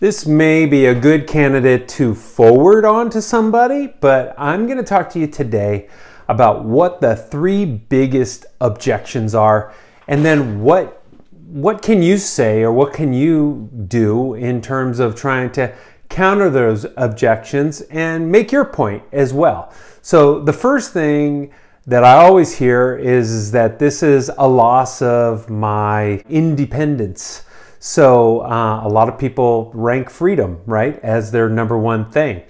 This may be a good candidate to forward on to somebody, but I'm going to talk to you today about what the 3 biggest objections are, and then what can you say or what can you do in terms of trying to counter those objections and make your point as well. So the first thing that I always hear is that this is a loss of my independence. So a lot of people rank freedom, right, as their #1 thing.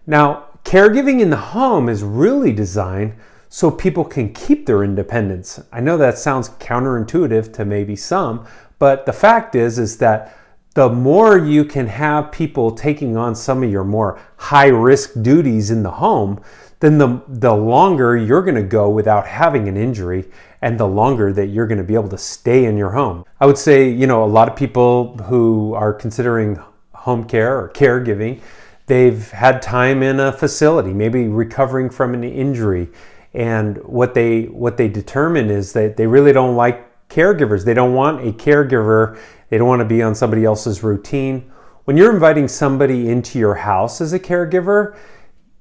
Now, caregiving in the home is really designed so people can keep their independence. I know that sounds counterintuitive to maybe some, but the fact is that the more you can have people taking on some of your more high-risk duties in the home, then the longer you're going to go without having an injury, and the longer that you're going to be able to stay in your home. I would say, a lot of people who are considering home care or caregiving, they've had time in a facility, maybe recovering from an injury, and what they determine is that they really don't like caregivers. They don't want a caregiver. They don't want to be on somebody else's routine. When you're inviting somebody into your house as a caregiver,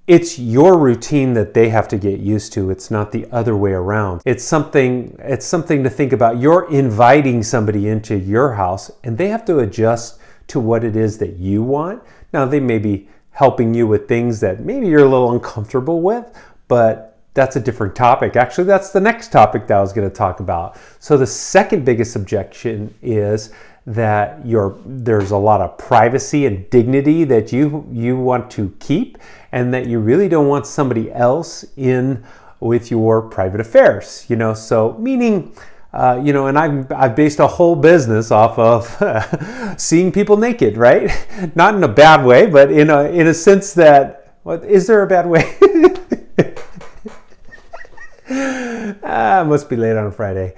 it's your routine that they have to get used to. It's not the other way around. It's something to think about. You're inviting somebody into your house and they have to adjust to what it is that you want. Now, they may be helping you with things that maybe you're a little uncomfortable with, but that's a different topic. Actually, that's the next topic that I was going to talk about. So the second biggest objection is that there's a lot of privacy and dignity that you want to keep, and that you really don't want somebody else in with your private affairs. So meaning, and I've based a whole business off of seeing people naked, right? Not in a bad way, but in a sense that, is there a bad way? Must be late on a Friday.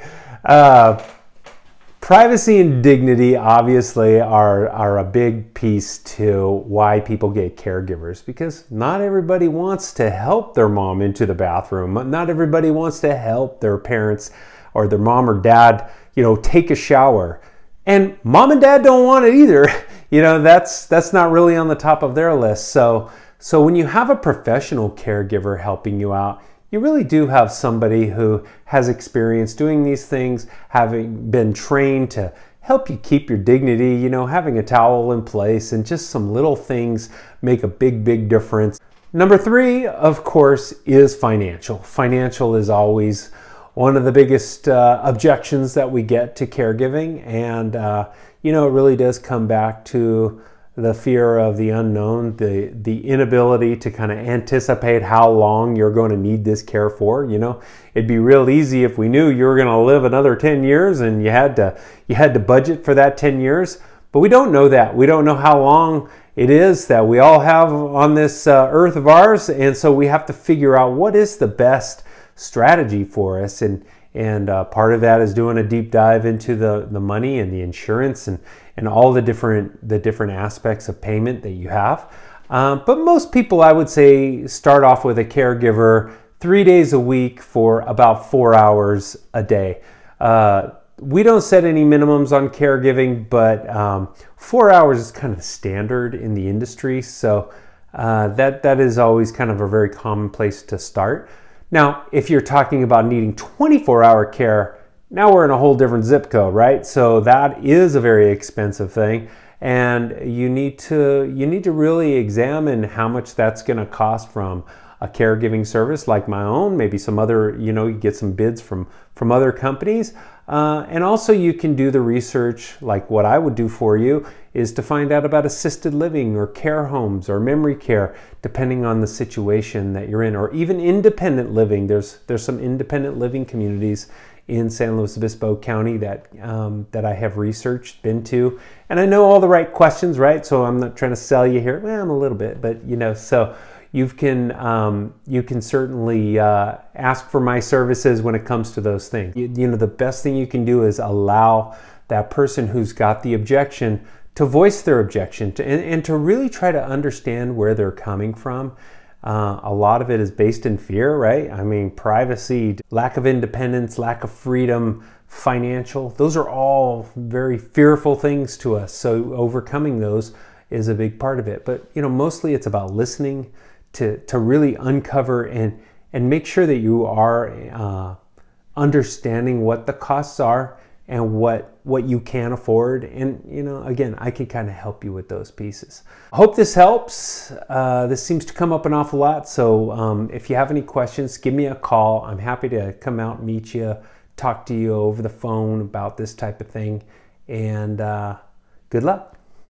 Privacy and dignity obviously are a big piece to why people get caregivers, because not everybody wants to help their mom into the bathroom. Not everybody wants to help their parents or their mom or dad, take a shower. And mom and dad don't want it either. That's not really on the top of their list. So when you have a professional caregiver helping you out, you really do have somebody who has experience doing these things, having been trained to help you keep your dignity, having a towel in place, and just some little things make a big, big difference. Number 3, of course, is financial. Financial is always one of the biggest objections that we get to caregiving, and it really does come back to the fear of the unknown, the inability to kind of anticipate how long you're going to need this care for. It'd be real easy if we knew you were going to live another 10 years and you had to budget for that 10 years, but we don't know that. We don't know how long it is that we all have on this earth of ours, and so we have to figure out what is the best strategy for us, and part of that is doing a deep dive into the money and the insurance and all the different aspects of payment that you have. But most people, I would say, start off with a caregiver 3 days a week for about 4 hours a day. We don't set any minimums on caregiving, but 4 hours is kind of standard in the industry. So that is always kind of a very common place to start. Now, if you're talking about needing 24-hour care, now we're in a whole different zip code, right? So that is a very expensive thing, and you need to really examine how much that's going to cost from a caregiving service like my own, maybe some other, you get some bids from other companies, and also you can do the research, like what I would do for you is to find out about assisted living or care homes or memory care, depending on the situation that you're in, or even independent living. There's some independent living communities in San Luis Obispo County that I have researched, been to, and I know all the right questions, right? So I'm not trying to sell you here. Well, I'm a little bit, but so you can certainly ask for my services when it comes to those things. The best thing you can do is allow that person who's got the objection to voice their objection and to really try to understand where they're coming from. A lot of it is based in fear, right? I mean, privacy, lack of independence, lack of freedom, financial, those are all very fearful things to us. So overcoming those is a big part of it. But mostly it's about listening to really uncover and make sure that you are understanding what the costs are and what you can afford. And again, I can kind of help you with those pieces. I hope this helps. This seems to come up an awful lot, so if you have any questions, give me a call. I'm happy to come out and meet you, talk to you over the phone about this type of thing, and good luck.